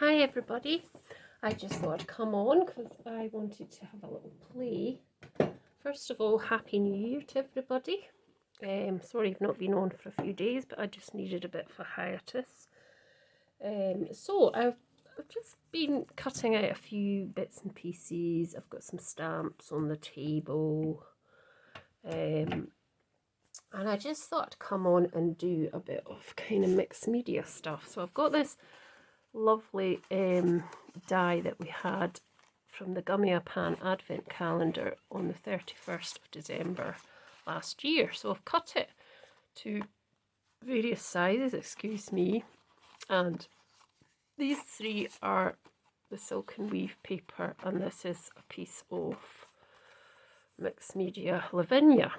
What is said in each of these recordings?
Hi everybody, I just thought I'd come on because I wanted to have a little play. First of all, Happy New Year to everybody. Sorry I've not been on for a few days, but I just needed a bit of a hiatus. So I've just been cutting out a few bits and pieces. I've got some stamps on the table. And I just thought I'd come on and do a bit of kind of mixed media stuff. So I've got this lovely die that we had from the Gummia Pan Advent Calendar on the 31st of December last year. So I've cut it to various sizes, excuse me, and these three are the silk and weave paper, and this is a piece of mixed media Lavinia.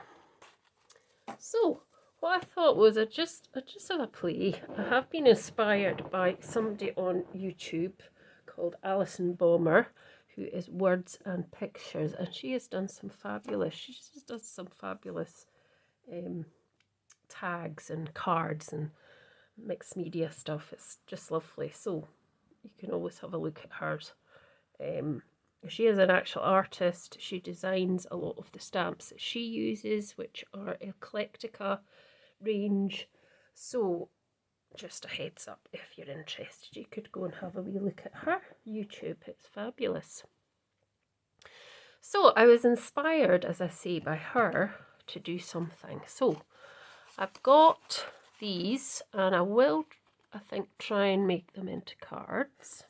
So what I thought was I'd just have a play. I have been inspired by somebody on YouTube called Alison Bomber, who is Words and Pictures, and she just does some fabulous tags and cards and mixed media stuff. It's just lovely. So you can always have a look at hers. She is an actual artist. She designs a lot of the stamps that she uses, which are Eclectica range. So just a heads up, if you're interested, you could go and have a wee look at her YouTube. It's fabulous. So I was inspired, as I say, by her to do something. So I've got these, and I will, I think, try and make them into cards.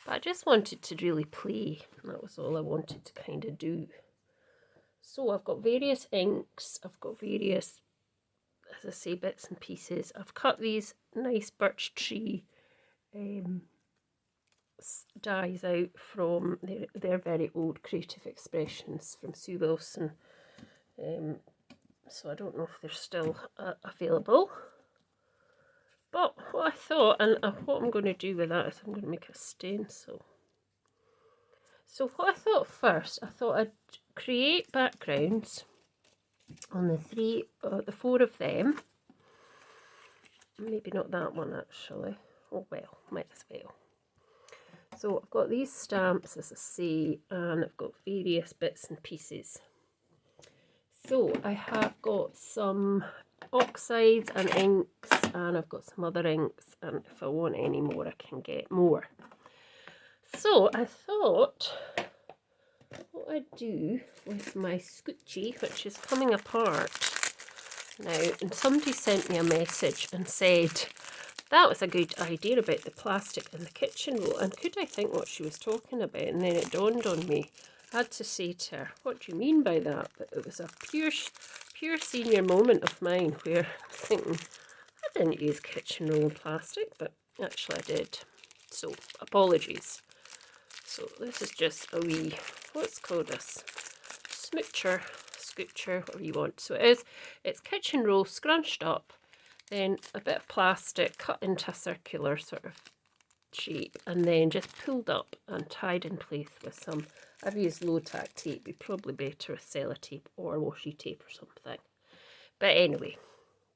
But I just wanted to really play. That was all I wanted to kind of do. So I've got various inks. I've got various, as I say, bits and pieces. I've cut these nice birch tree dies out from their very old Creative Expressions from Sue Wilson. So I don't know if they're still available. But what I thought, and what I'm going to do with that is I'm going to make a stencil. So what I thought first, I thought I'd create backgrounds on the four of them. Maybe not that one actually. Oh well, might as well. So I've got these stamps, as I say, and I've got various bits and pieces. So I have got some oxides and inks, and I've got some other inks, and if I want any more I can get more. So I thought what I'd do with my scoochie, which is coming apart now, and somebody sent me a message and said that was a good idea about the plastic and the kitchen roll, and could I think what she was talking about, and then it dawned on me. I had to say to her, what do you mean by that? But it was a pure senior moment of mine where I'm thinking, I didn't use kitchen roll plastic, but actually I did. So apologies. So this is just a wee, what's called this? Scoocher, whatever you want. So it's kitchen roll scrunched up, then a bit of plastic cut into a circular sort of shape, and then just pulled up and tied in place with some, I've used low tack tape, it'd be probably better with sellotape or washi tape or something. But anyway,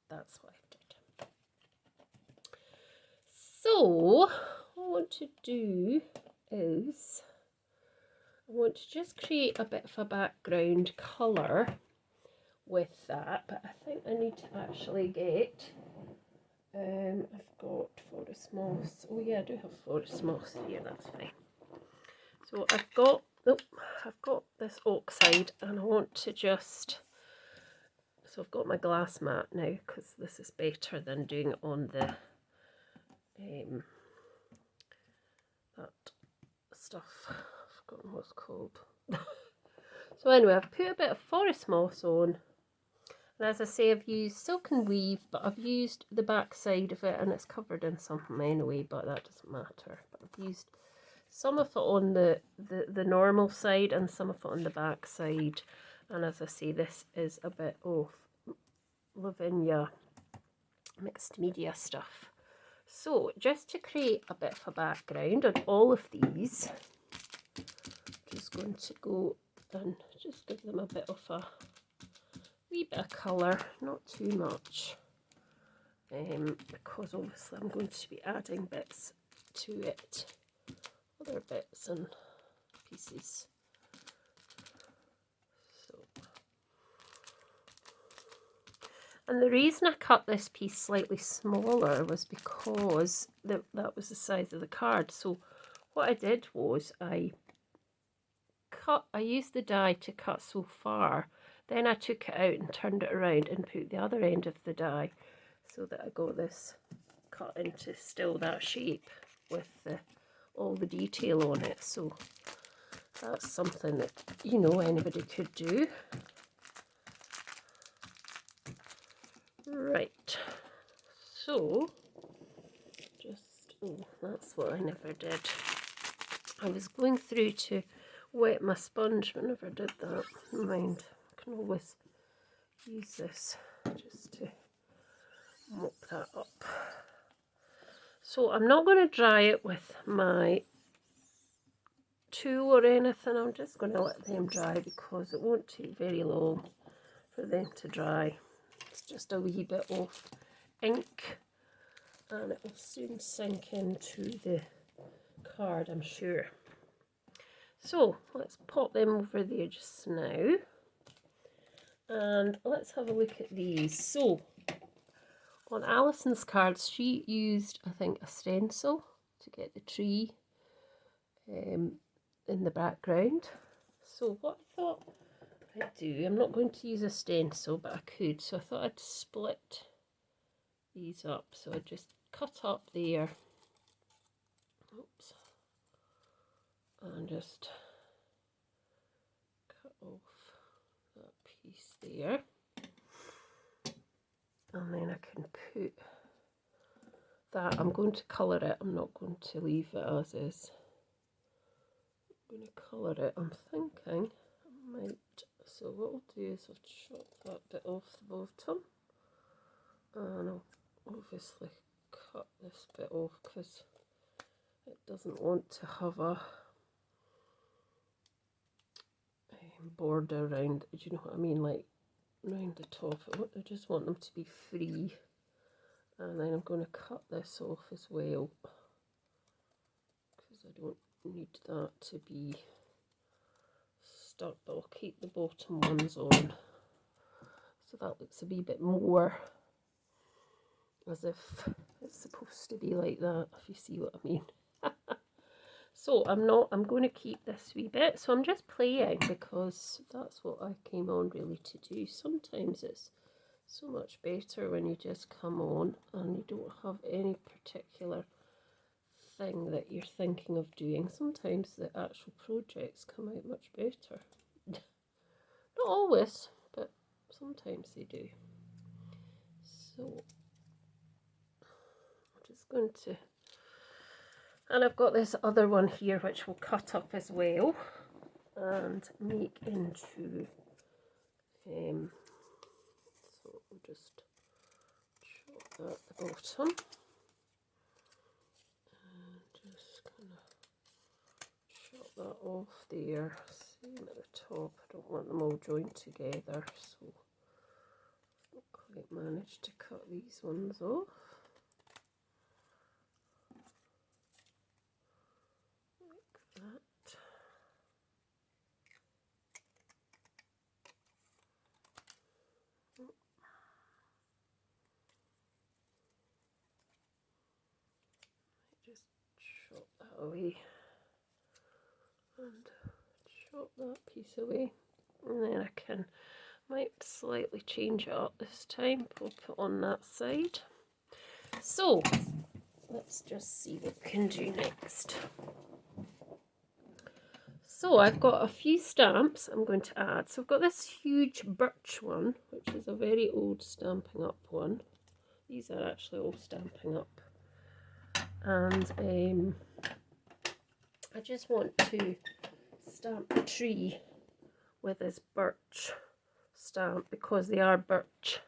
that's what I did. So what I want to do is I want to just create a bit of a background colour with that, but I think I need to actually get I've got forest moss. Oh yeah, I do have forest moss here, that's fine. So I've got this oxide, and I want to just, so I've got my glass mat now because this is better than doing it on the that stuff, I've forgotten what it's called. So anyway, I've put a bit of forest moss on. And as I say, I've used silk and weave, but I've used the back side of it, and it's covered in something anyway, but that doesn't matter. But I've used some of it on the normal side and some of it on the back side. And as I say, this is a bit of Lavinia mixed media stuff. So just to create a bit of a background on all of these, I'm just going to go and just give them a bit of a wee bit of colour, not too much, because obviously I'm going to be adding bits to it other bits and pieces. So, and the reason I cut this piece slightly smaller was because that was the size of the card. So what I did was I used the die to cut so far, then I took it out and turned it around and put the other end of the die so that I got this cut into still that shape with all the detail on it. So that's something that, you know, anybody could do. Right, so just, oh, that's what I never did. I was going through to wet my sponge, but never did that. Never mind, I can always use this just to mop that up. So I'm not going to dry it with my tool or anything. I'm just going to let them dry because it won't take very long for them to dry. It's just a wee bit of ink and it will soon sink into the card, I'm sure. So let's pop them over there just now and let's have a look at these. So on Alison's cards she used, I think, a stencil to get the tree in the background. So what I thought I'd do, I'm not going to use a stencil but I could, so I thought I'd split these up. So I just cut up there, oops, and just cut off that piece there, and then I can put that. I'm going to colour it, I'm not going to leave it as is. I'm going to colour it, I'm thinking I might. So what I'll do is I'll chop that bit off the bottom and I'll obviously cut this bit off because it doesn't want to have a border around, do you know what I mean, like around the top. I just want them to be free, and then I'm going to cut this off as well because I don't need that to be stuck, but I'll keep the bottom ones on so that looks a wee bit more as if it's supposed to be like that, if you see what I mean. So I'm going to keep this wee bit, so I'm just playing because that's what I came on really to do. Sometimes it's so much better when you just come on and you don't have any particular thing that you're thinking of doing. Sometimes the actual projects come out much better. Not always, but sometimes they do. So I'm just going to, and I've got this other one here which will cut up as well and make into so I'll just chop that at the bottom and just kind of chop that off there. Same at the top, I don't want them all joined together, so I've not quite managed to cut these ones off. That. Just chop that away and chop that piece away, and then I might slightly change it up this time. We'll put on that side. So let's just see what we can do next. So I've got a few stamps I'm going to add. So I've got this huge birch one, which is a very old Stampin' Up one. These are actually all Stampin' Up. And I just want to stamp the tree with this birch stamp because they are birch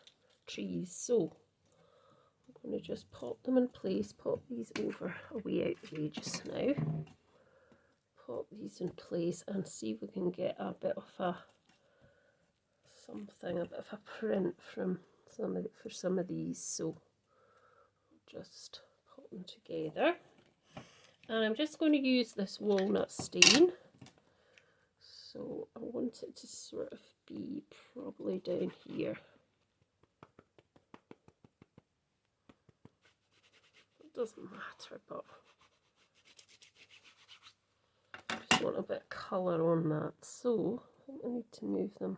trees. So I'm going to just pop them in place, pop these over away out the way just now. Pop these in place and see if we can get a bit of a bit of a print from some of these. So I'll just pop them together. And I'm just going to use this walnut stain. So I want it to sort of be probably down here. It doesn't matter, but I just want a bit of colour on that. So I think I need to move them.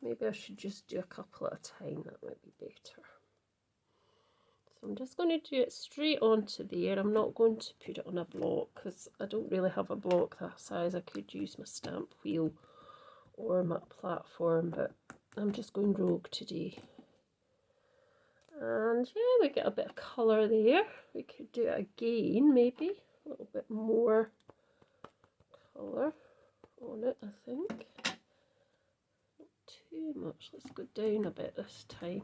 Maybe I should just do a couple at a time, that might be better. So I'm just going to do it straight onto there. I'm not going to put it on a block because I don't really have a block that size. I could use my stamp wheel or my platform, but I'm just going rogue today. And yeah, we get a bit of colour there. We could do it again, maybe a little bit more colour on it, I think. Not too much. Let's go down a bit this time.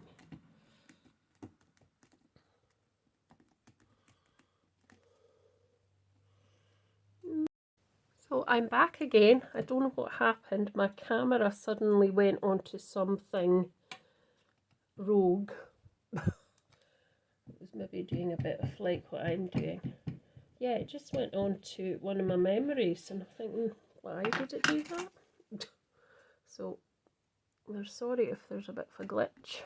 So I'm back again. I don't know what happened. My camera suddenly went onto something rogue. It was maybe doing a bit of like what I'm doing. Yeah, it just went on to one of my memories, and I'm thinking, why did it do that? So we're sorry if there's a bit of a glitch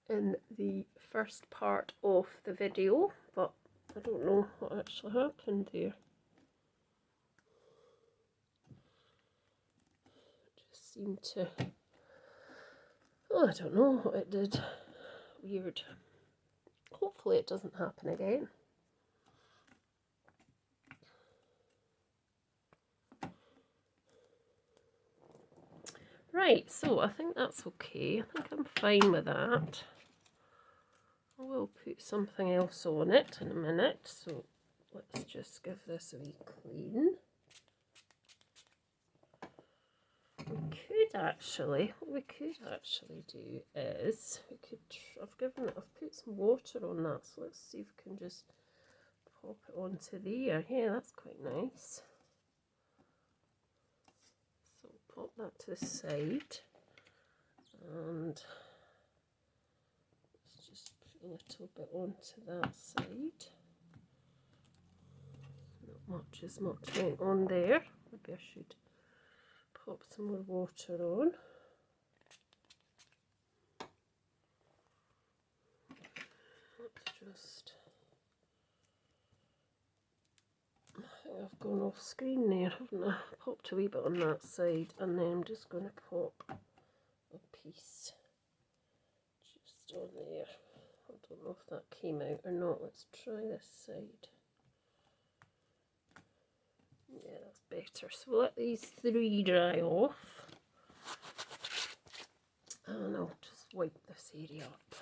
in the first part of the video, but I don't know what actually happened there. Seemed to, oh, I don't know what it did. Weird. Hopefully it doesn't happen again. Right, so I think that's okay. I think I'm fine with that. I will put something else on it in a minute, so let's just give this a wee clean. What we could actually do is I've put some water on that, so let's see if we can just pop it onto there. Yeah, that's quite nice. So pop that to the side, and let's just put a little bit onto that side. Not much as much went on there. Maybe I should pop some more water on. Let's just, I think I've gone off screen there, haven't I? Popped a wee bit on that side, and then I'm just going to pop a piece just on there. I don't know if that came out or not. Let's try this side. Yeah, that's better. So we'll let these three dry off, and I'll just wipe this area up.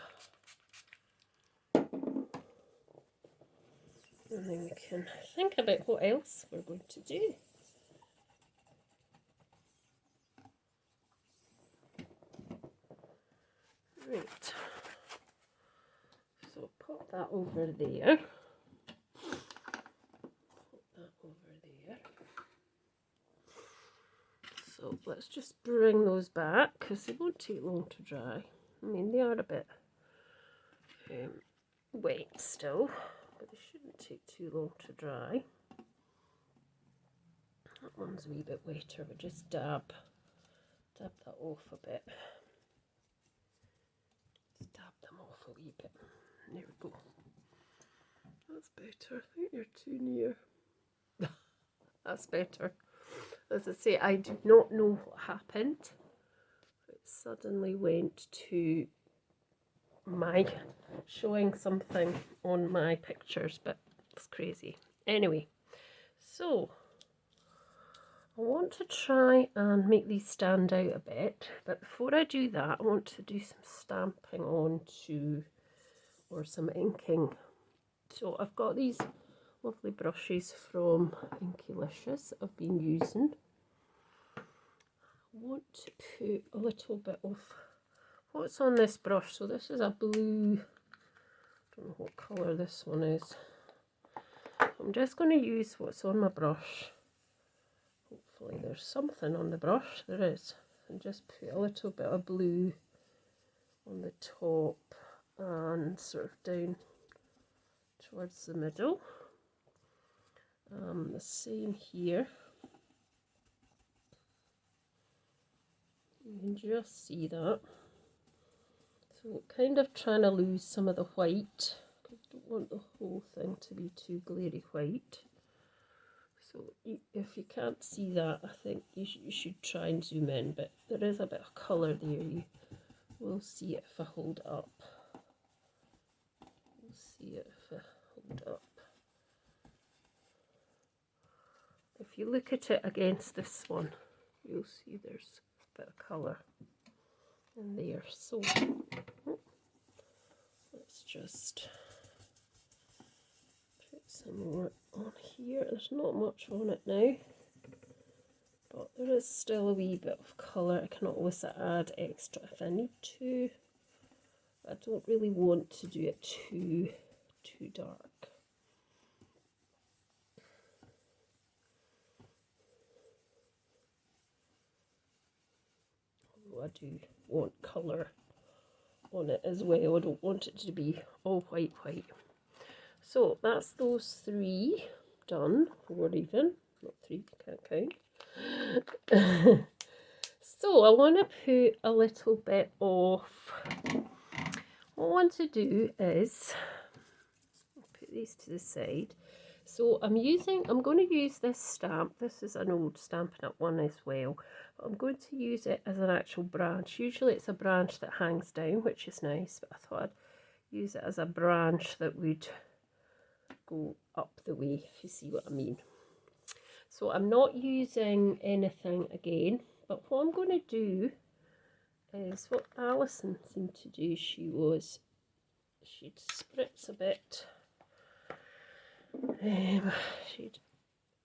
And then we can think about what else we're going to do. Right, so pop that over there. Pop that over there. So let's just bring those back because they won't take long to dry. I mean, they are a bit wet still, but they shouldn't take too long to dry. That one's a wee bit wetter, but just dab that off a bit. Just dab them off a wee bit. There we go. That's better. I think you're too near. That's better. As I say, I do not know what happened. It suddenly went to my showing something on my pictures, but it's crazy. Anyway, so I want to try and make these stand out a bit, but before I do that, I want to do some stamping onto, or some inking. So I've got these lovely brushes from Inkylicious that I've been using. I want to put a little bit of what's on this brush. So this is a blue, I don't know what colour this one is. I'm just going to use what's on my brush. Hopefully there's something on the brush. There is. And just put a little bit of blue on the top and sort of down towards the middle. the same here. You can just see that. So kind of trying to lose some of the white, because I don't want the whole thing to be too glary white. So if you can't see that, I think you should try and zoom in, but there is a bit of colour there. You will see it if I hold it up. You'll see it if I hold it up. If you look at it against this one, you'll see there's a bit of colour in there. So let's just put some more on here. There's not much on it now, but there is still a wee bit of colour. I can always add extra if I need to. I don't really want to do it too dark. I do want colour on it as well. I don't want it to be all white. So that's those 3 done, 4 even, not 3, can't count. So I want to put a little bit of, what I want to do is, put these to the side. So I'm going to use this stamp. This is an old Stampin' Up! One as well. But I'm going to use it as an actual branch. Usually it's a branch that hangs down, which is nice, but I thought I'd use it as a branch that would go up the way, if you see what I mean. So I'm not using anything again, but what I'm going to do is what Alison seemed to do. She'd spritz a bit. She'd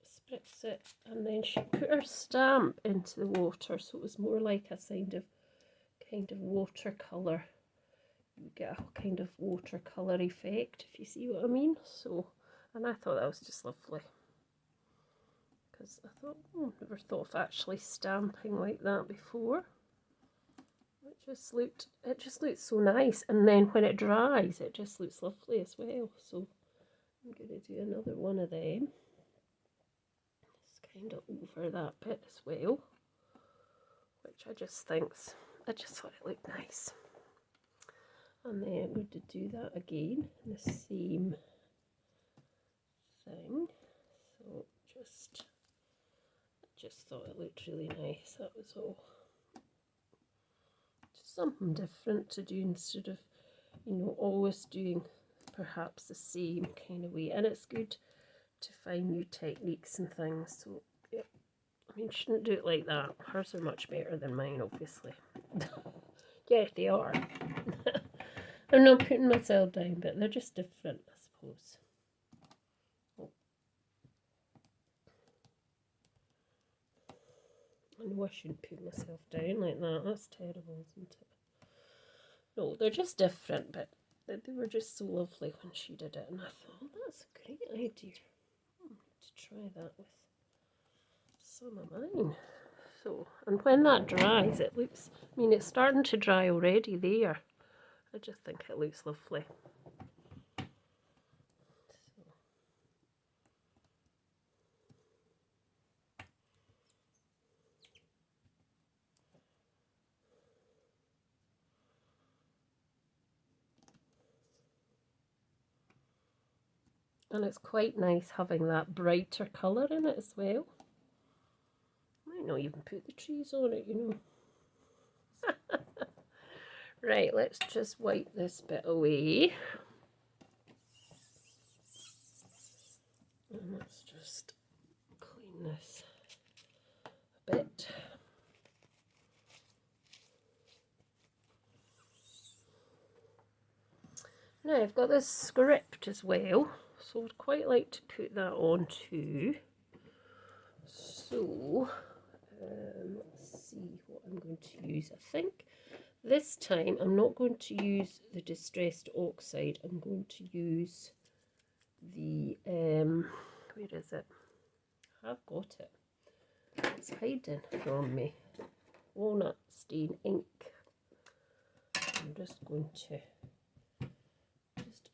spritz it and then she'd put her stamp into the water, so it was more like a kind of watercolour. You get a kind of watercolour effect, if you see what I mean. So, and I thought that was just lovely, because I thought, never thought of actually stamping like that before. It just looked so nice, and then when it dries, it just looks lovely as well. So I'm going to do another one of them. Just kind of over that bit as well, which I just thought it looked nice. And then I'm going to do that again, the same thing. So I just thought it looked really nice. That was all. Just something different to do instead of, always doing perhaps the same kind of way. And it's good to find new techniques and things. So yeah, I mean, shouldn't do it like that. Hers are much better than mine, obviously. Yeah, they are. I'm not putting myself down, but they're just different, I suppose. I know I shouldn't put myself down like that. That's terrible, isn't it? No, they're just different, but they were just so lovely when she did it. And I thought, that's a great idea. I need to try that with some of mine. So, and when that dries, it looks, I mean, it's starting to dry already there. I just think it looks lovely. And it's quite nice having that brighter colour in it as well. Might not even put the trees on it, Right, let's just wipe this bit away. And let's just clean this a bit. Now I've got this script as well, so I'd quite like to put that on too. So let's see what I'm going to use. I think this time I'm not going to use the Distressed Oxide. I'm going to use the, where is it? I've got it. It's hiding from me. Walnut Stain ink. I'm just going to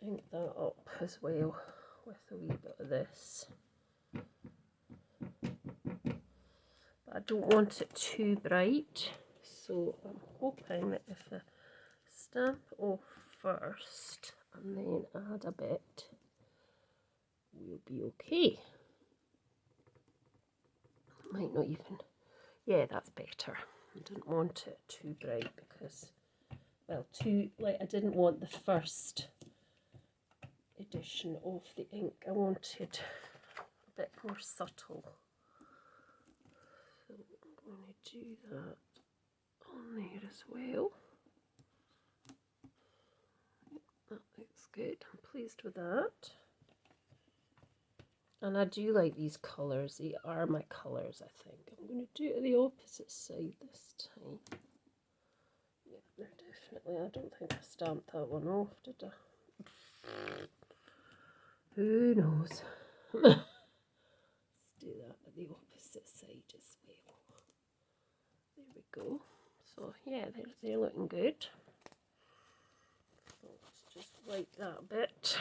ink that up as well with a wee bit of this. don't want it too bright. So I'm hoping that if I stamp off first and then add a bit, we'll be okay. Might not even, yeah, that's better. I didn't want it too bright because, well, I didn't want the first edition of the ink. I wanted a bit more subtle. So I'm going to do that on there as well. That looks good. I'm pleased with that. And I do like these colours. They are my colours, I think. I'm going to do it the opposite side this time. Yeah, they're definitely. I don't think I stamped that one off, did I? Who knows? Let's do that at the opposite side as well. There we go. So yeah, they're looking good. So let's just wipe that bit.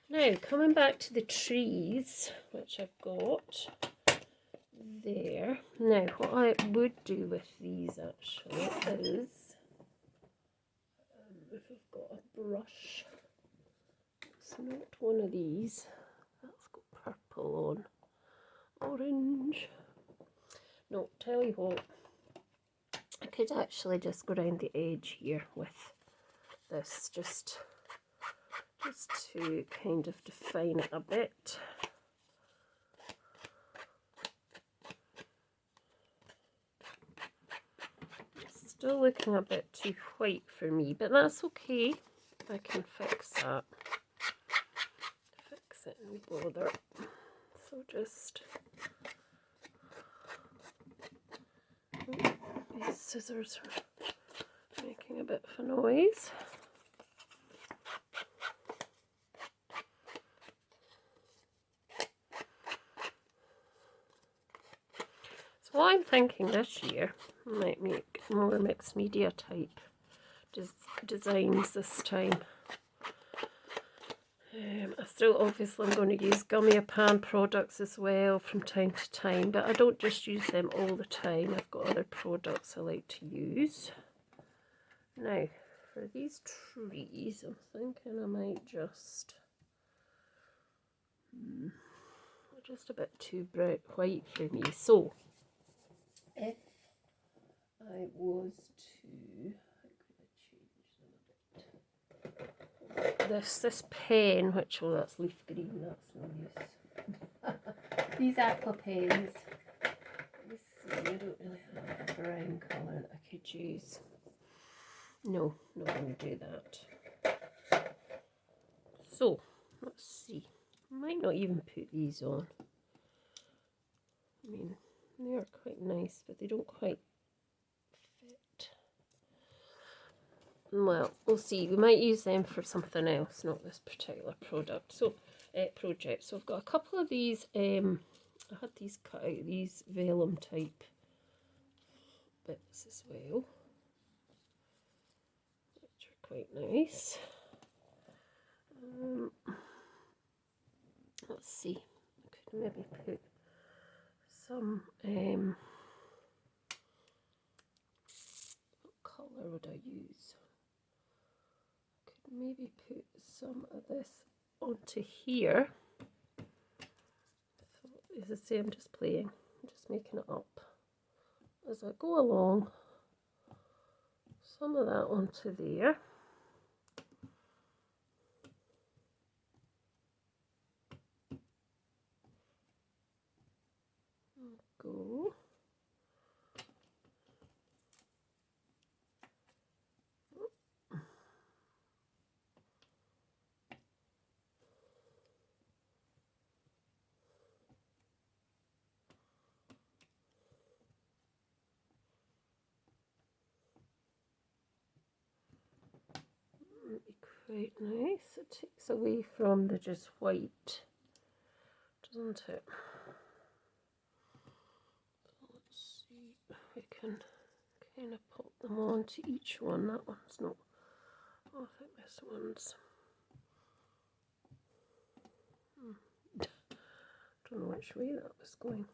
Now, coming back to the trees, which I've got there. Now, what I would do with these actually is, if I've got a brush, it's not one of these, that's got purple on, orange. No, tell you what, I could actually just go around the edge here with this, just to kind of define it a bit. It's still looking a bit too white for me, but that's okay. I can fix that. Fix it and bother. So just... these scissors are making a bit of a noise. What I'm thinking this year, I might make more mixed media type designs this time. I still obviously I'm going to use gummy pan products as well from time to time, but I don't just use them all the time. I've got other products I like to use. Now, for these trees, I'm thinking I might just... just a bit too bright white for me. So, if I was to, how could I change them a bit? This pen, which, oh, that's leaf green, that's no use. These aqua pens. Let's see, I don't really have a brown colour that I could use. No, not going to do that. So, let's see. I might not even put these on. I mean, they are quite nice, but they don't quite fit. Well, we'll see. We might use them for something else, not this particular product. So, project. So I've got a couple of these. I had these cut out, these vellum type bits as well, which are quite nice. Let's see. I could maybe put some. What colour would I use? I could maybe put some of this onto here. So as I say, I'm just playing, I'm just making it up as I go along. Some of that onto there. Go. Quite nice. It takes away from the just white, doesn't it? So let's see if we can kind of pop them on to each one. That one's not. Oh, I think this one's. Don't know which way that was going.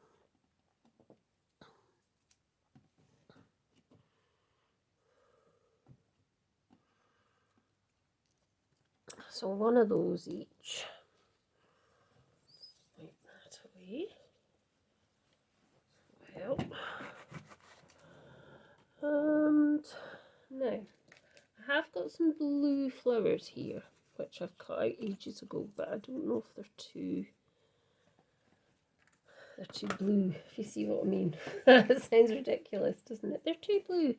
So one of those each. Wipe that away. Well, and now I have got some blue flowers here, which I've cut out ages ago, but I don't know if they're too blue, if you see what I mean. It sounds ridiculous, doesn't it? They're too blue.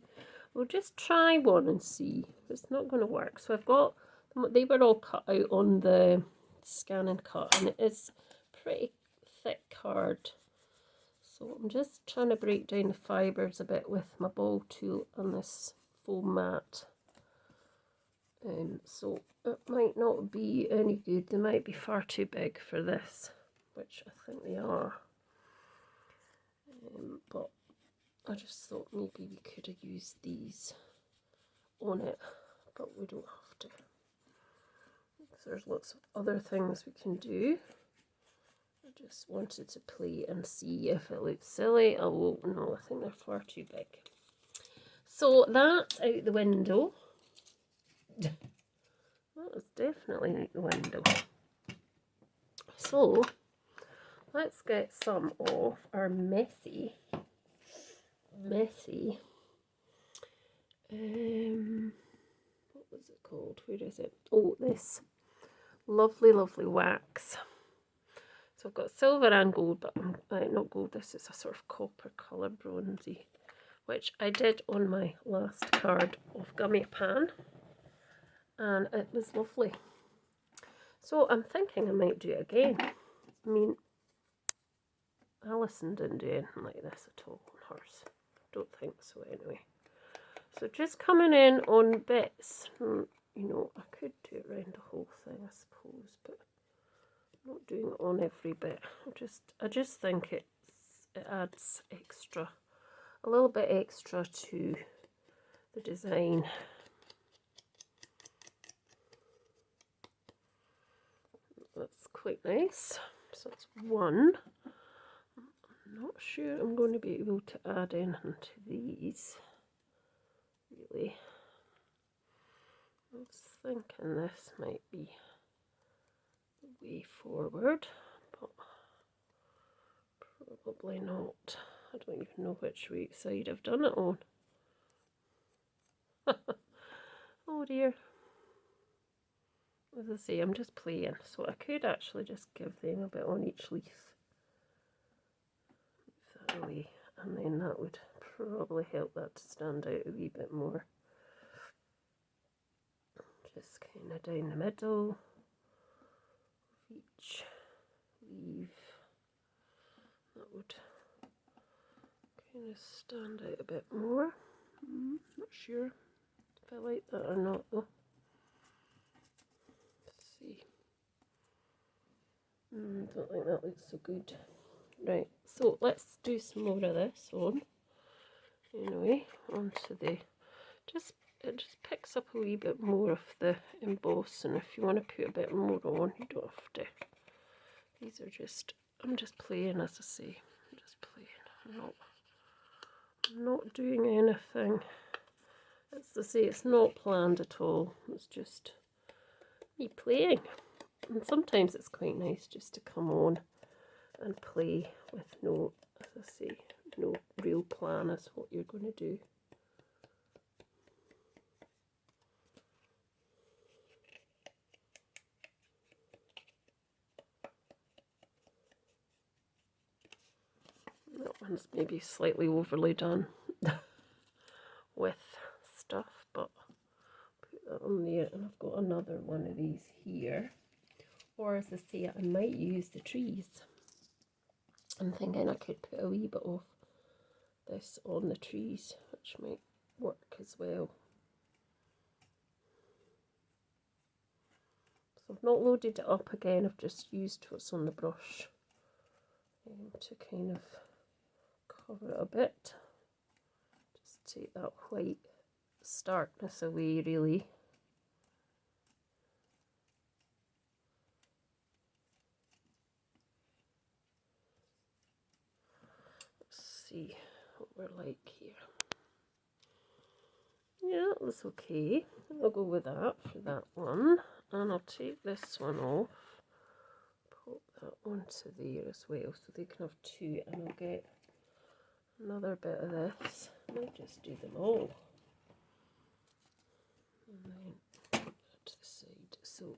We'll just try one and see. It's not going to work. So I've got, they were all cut out on the scan and cut, and it is pretty thick card. So I'm just trying to break down the fibres a bit with my ball tool and this foam mat. So it might not be any good. They might be far too big for this, which I think they are. But I just thought maybe we could have used these on it, but we don't have to. There's lots of other things we can do. I just wanted to play and see if it looks silly. Oh no, I think they're far too big. So that's out the window. That is definitely out the window. So let's get some of our messy, what was it called? Where is it? Oh, this lovely wax. So I've got silver and gold, but not gold, this is a sort of copper colour, bronzy, which I did on my last card of Gummy Pan, and it was lovely. So I'm thinking I might do it again. I mean, Alison didn't do anything like this at all on hers. Don't think so anyway. So just coming in on bits. You know, I could do it around the whole thing, I suppose, but I'm not doing it on every bit. I just think it adds extra, a little bit extra to the design. That's quite nice. So that's one. I'm not sure I'm going to be able to add anything to these, really. I was thinking this might be the way forward, but probably not. I don't even know which side I've done it on. Oh dear. As I say, I'm just playing, so I could actually just give them a bit on each leaf. Move that away, and then that would probably help that to stand out a wee bit more. Just kind of down the middle of each leaf. That would kind of stand out a bit more. Not sure if I like that or not though. Let's see. Don't think that looks so good. Right, so let's do some more of this on. Anyway, onto the it just picks up a wee bit more of the emboss, and if you want to put a bit more on, you don't have to. These are just, I'm just playing, as I say. I'm just playing. I'm not doing anything. As I say, it's not planned at all. It's just me playing. And sometimes it's quite nice just to come on and play with no, as I say, no real plan as what you're going to do. That one's maybe slightly overly done with stuff, but put that on there, and I've got another one of these here. Or as I say, I might use the trees. I'm thinking I could put a wee bit of this on the trees, which might work as well. So I've not loaded it up again, I've just used what's on the brush to kind of cover it a bit. Just take that white starkness away, really. Let's see what we're like here. Yeah, that was okay. I'll go with that for that one. and I'll take this one off, put that onto there as well, so they can have two, and I'll get another bit of this. I might just do them all, and then put that to the side. So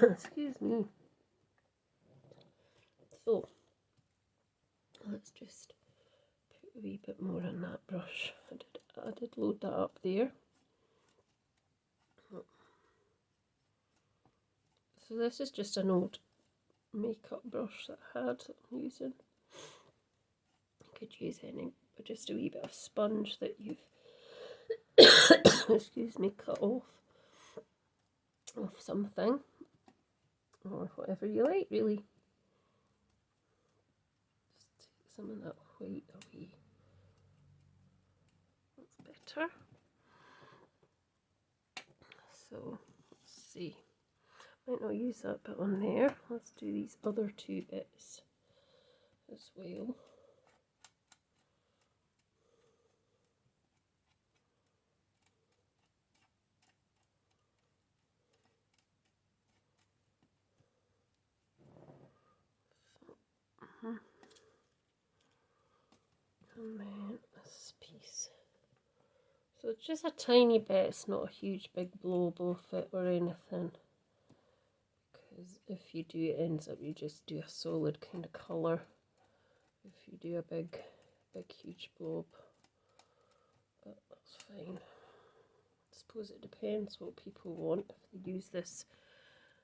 excuse me. So let's just put a wee bit more on that brush. I did load that up there. So this is just an old makeup brush that I had that I'm using. You could use any, but just a wee bit of sponge that you've excuse me, cut off something, or whatever you like, really. Just take some of that white away. That's better. So let's see. Might not use that bit on there. Let's do these other two bits as well. And then this piece. So it's just a tiny bit, it's not a huge big blob off it or anything. Because if you do, it ends up you just do a solid kind of colour. If you do a big huge blob. But that's fine. I suppose it depends what people want if they use this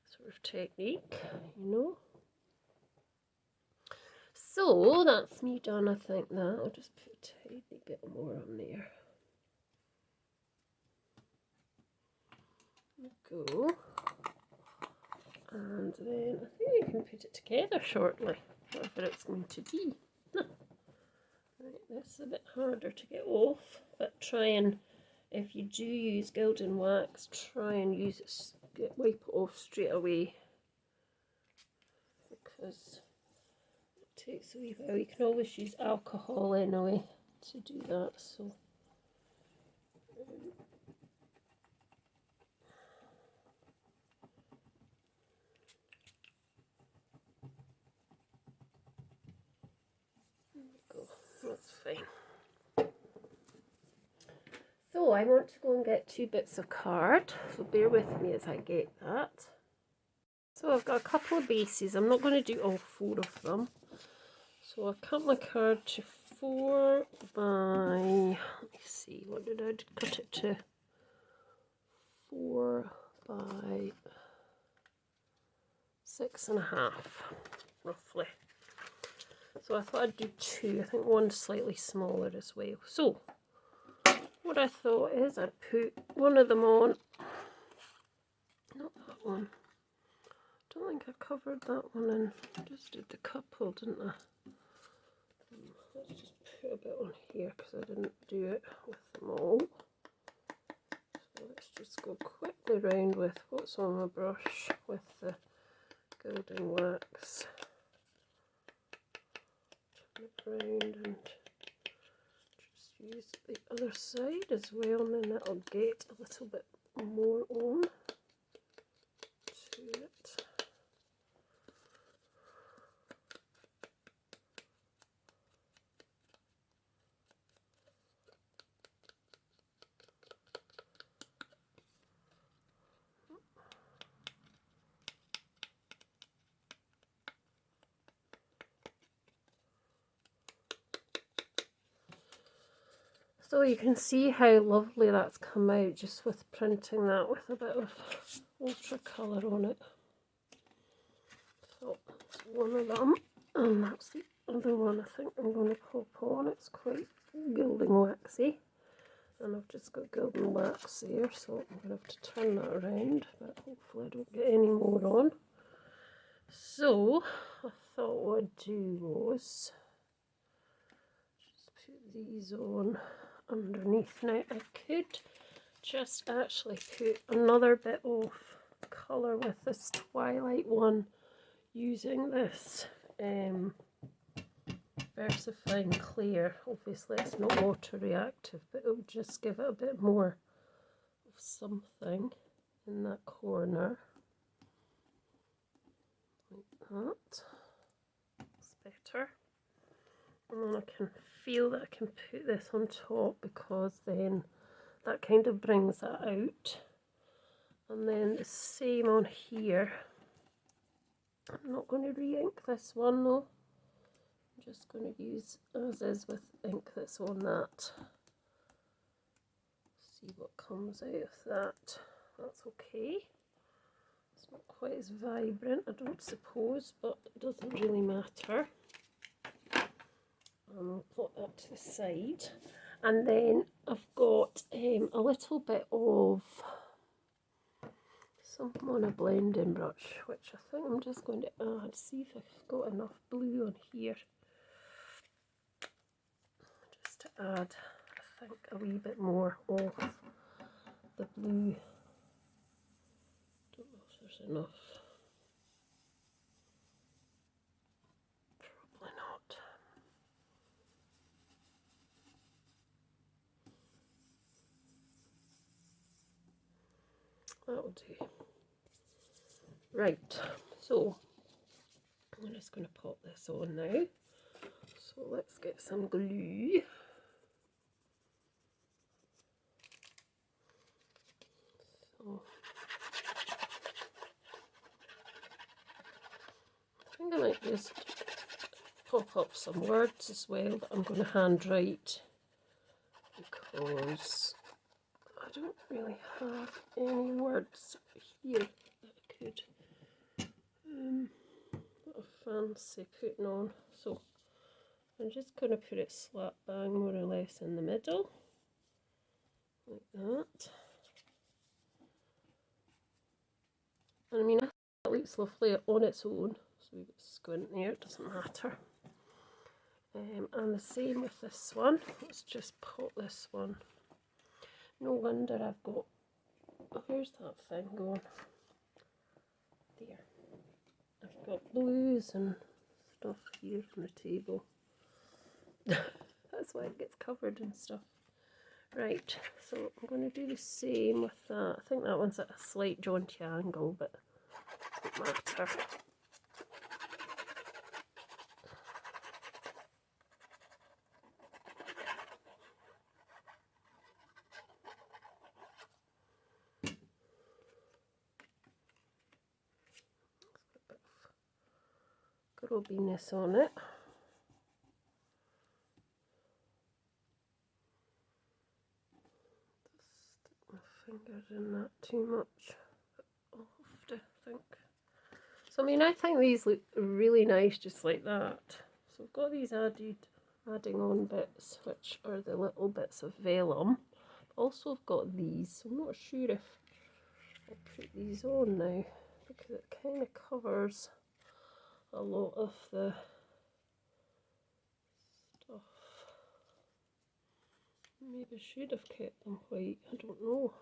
sort of technique, you know. So that's me done, I think now. I'll just put a tiny bit more on there. There we go. And then I think we can put it together shortly, whatever it's going to be. Right, that's a bit harder to get off, but try and, if you do use gilding wax, try and use it, wipe it off straight away, because it takes a wee while. You can always use alcohol anyway to do that, so there we go, that's fine. So I want to go and get 2 bits of card, so bear with me as I get that. So I've got a couple of bases. I'm not going to do all 4 of them. So I've cut my card to 4 by, let me see, what did I cut it to? 4 by 6.5, roughly. So I thought I'd do 2. I think one's slightly smaller as well. So what I thought is I'd put one of them on, not that one. I don't think I covered that one in. I just did the couple, didn't I? Let's just put a bit on here because I didn't do it with them all. So let's just go quickly round with what's on my brush with the gilding wax. Turn it round and just use the other side as well, and then that'll get a little bit more on to it. So you can see how lovely that's come out just with printing that with a bit of watercolour on it. So that's one of them, and that's the other one I think I'm going to pop on. It's quite gilding waxy, and I've just got gilding wax there, so I'm going to have to turn that around, but hopefully I don't get any more on. So I thought what I'd do was just put these on underneath. Now I could just actually put another bit of colour with this Twilight one using this VersaFine Clear. Obviously it's not water reactive, but it'll just give it a bit more of something in that corner. Like that. It's better. And then I can feel that I can put this on top, because then that kind of brings that out. And then the same on here. I'm not going to re-ink this one though. I'm just going to use as is with ink that's on that. See what comes out of that. That's okay. It's not quite as vibrant, I don't suppose, but it doesn't really matter. And I'll put that to the side. And then I've got a little bit of something on a blending brush, which I think I'm just going to add. See if I've got enough blue on here. Just to add, I think, a wee bit more of the blue. Don't know if there's enough. Probably not. That'll do. Right, so I'm just going to pop this on now. So let's get some glue. So I think I might just pop up some words as well that I'm going to handwrite, because I don't really have any words here that I could that I fancy putting on. So I'm just going to put it slap bang more or less in the middle, like that. And I mean, I think that looks lovely on its own, so we've got squint there, it doesn't matter. And the same with this one. Let's just pop this one. No wonder I've got, oh, where's that thing going? There. I've got blues and stuff here on the table. That's why it gets covered and stuff. Right, so I'm going to do the same with that. I think that one's at a slight jaunty angle, but it doesn't matter. Grubbiness on it. Stick my fingers in that too much. I'll have to think. So I mean, I think these look really nice just like that. So I've got these adding on bits, which are the little bits of vellum. Also I've got these, so I'm not sure if I'll put these on now, because it kind of covers a lot of the stuff. Maybe I should have kept them white, I don't know.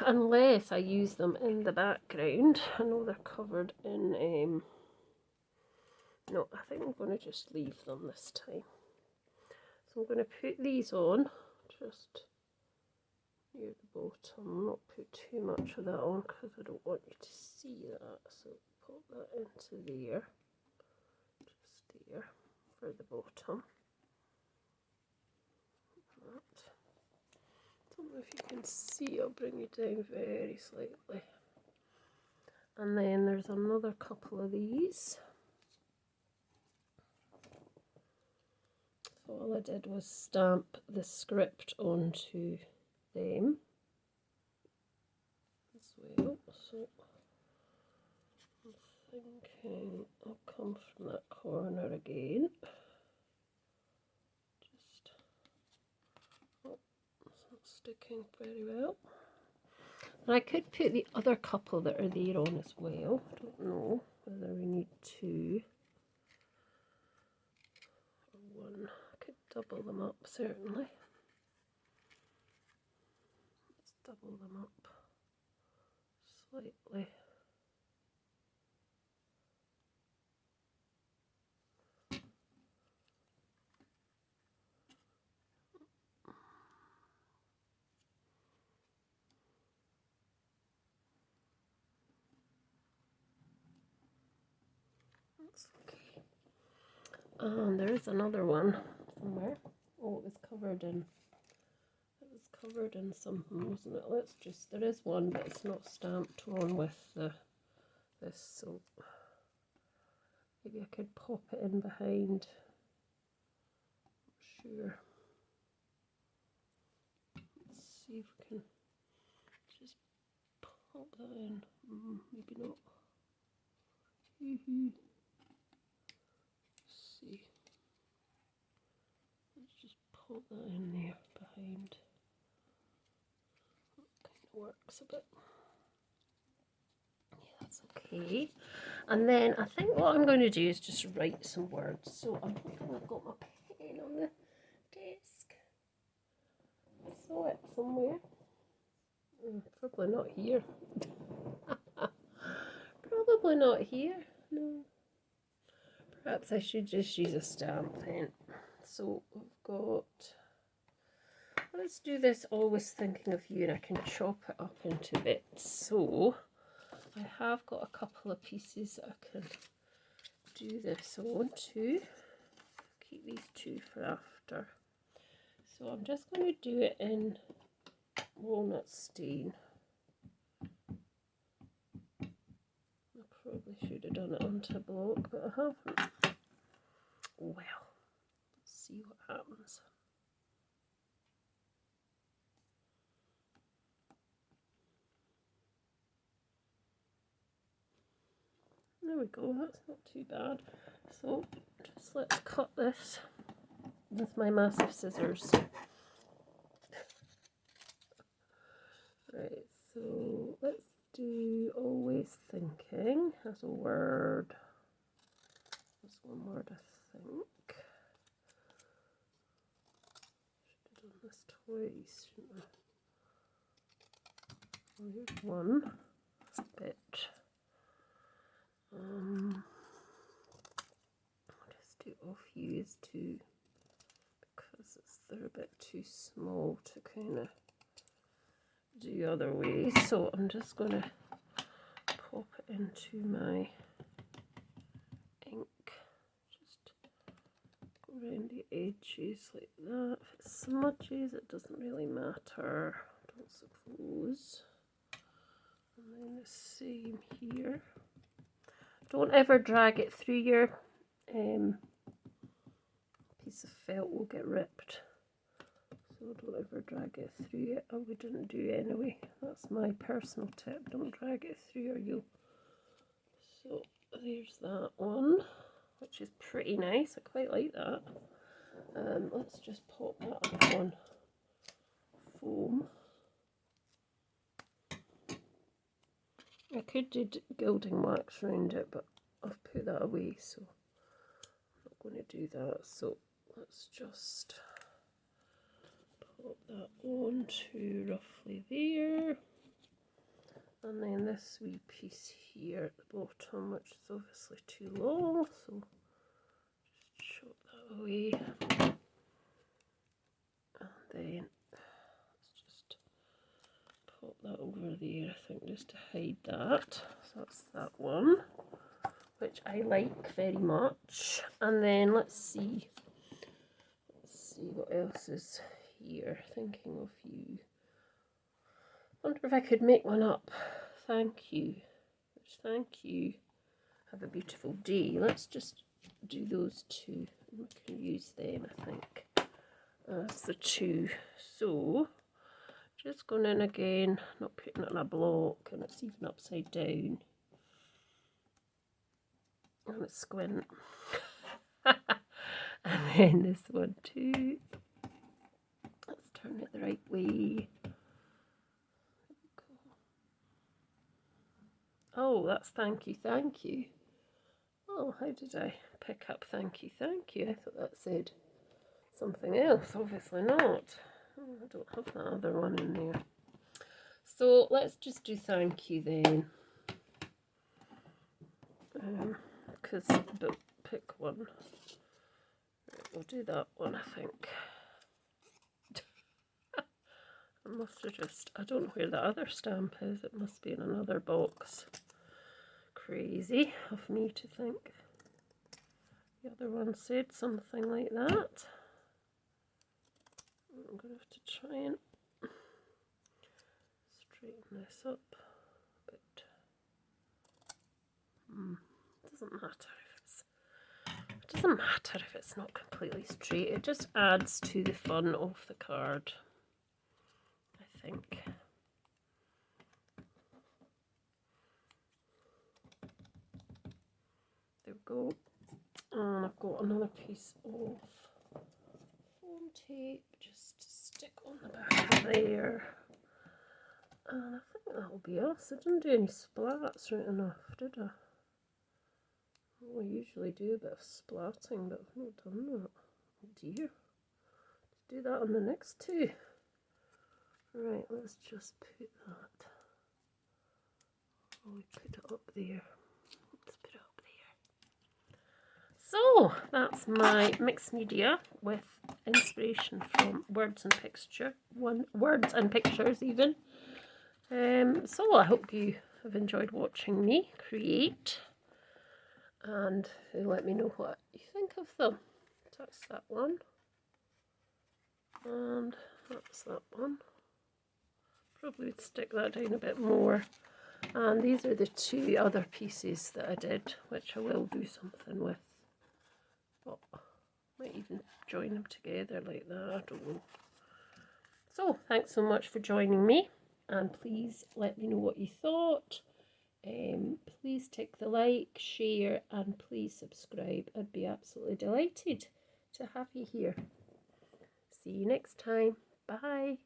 Unless I use them in the background. I know they're covered in, no, I think I'm going to just leave them this time. So I'm going to put these on, just near the bottom, not put too much of that on because I don't want you to see that. So pop that into there, just there for the bottom. That. Don't know if you can see, I'll bring it down very slightly. And then there's another couple of these. So all I did was stamp the script onto them as well. So I'm thinking I'll come from that corner again. Just, oh, it's not sticking very well. And I could put the other couple that are there on as well. I don't know whether we need two or one. I could double them up certainly. Let's double them up slightly. That's okay. And there is another one somewhere. Oh, it was covered in something, wasn't it? Let's just, there is one, but it's not stamped on with this, so maybe I could pop it in behind. Not sure. Let's see if we can just pop that in. Maybe not. Let's see. Let's just pop that in there behind. That kind of works a bit. Yeah, that's okay. And then I think what I'm going to do is just write some words. So I'm hoping I've got my pen on the desk. I saw it somewhere. Probably not here. Probably not here. No. Perhaps I should just use a stamp pen. So we've got, let's do this always thinking of you, and I can chop it up into bits. So I have got a couple of pieces that I can do this on too. Keep these two for after. So I'm just going to do it in walnut stain. I probably should have done it onto a block, but I haven't. Well, let's see what happens. There we go, that's not too bad. So just let's cut this with my massive scissors. Right, so let's do always thinking as a word. That's one word, I think. Should have done this twice, shouldn't I? Well, here's one bit. I'll just do off use two because they're a bit too small to kind of do other ways. So I'm just going to pop it into my ink. Just go around the edges like that. If it smudges, it doesn't really matter, I don't suppose. And then the same here. Don't ever drag it through your piece of felt, will get ripped. So don't ever drag it through it. I wouldn't do it anyway. That's my personal tip. Don't drag it through or you'll. So there's that one, which is pretty nice. I quite like that. Let's just pop that up on foam. I could do gilding wax around it, but I've put that away, so I'm not going to do that. So let's just pop that on to roughly there. And then this wee piece here at the bottom, which is obviously too long, so just chop that away. And then pop that over there, I think, just to hide that. So that's that one, which I like very much. And then let's see what else is here. Thinking of you. Wonder if I could make one up. Thank you. Thank you. Have a beautiful day. Let's just do those two. We can use them, I think, as the two. So just going in again, not putting it on a block, and it's even upside down. And it's squint. And then this one too. Let's turn it the right way. Oh, that's thank you, thank you. Oh, how did I pick up thank you, thank you? I thought that said something else. Obviously not. Oh, I don't have that other one in there. So let's just do thank you then. But pick one. Right, we'll do that one, I think. I must have just, I don't know where the other stamp is. It must be in another box. Crazy of me to think. The other one said something like that. I'm going to have to try and straighten this up a bit. It doesn't matter if it's not completely straight. It just adds to the fun of the card, I think. There we go. And I've got another piece of foam tape just to stick on the back of there. And I think that'll be us. I didn't do any splats right enough, did I? Well, I usually do a bit of splatting, but I've not done that. Oh dear. Let's do that on the next two. Right, let's just put that. Oh, we put it up there. Let's put it up there. So, that's my mixed media with inspiration from Words and Pictures even. So I hope you have enjoyed watching me create, and let me know what you think of them. That's that one, and that's that one. Probably stick that down a bit more. And these are the two other pieces that I did, which I will do something with. But might even join them together like that, I don't know. So thanks so much for joining me, and please let me know what you thought. Please tick the like, share, and please subscribe. I'd be absolutely delighted to have you here. See you next time. Bye.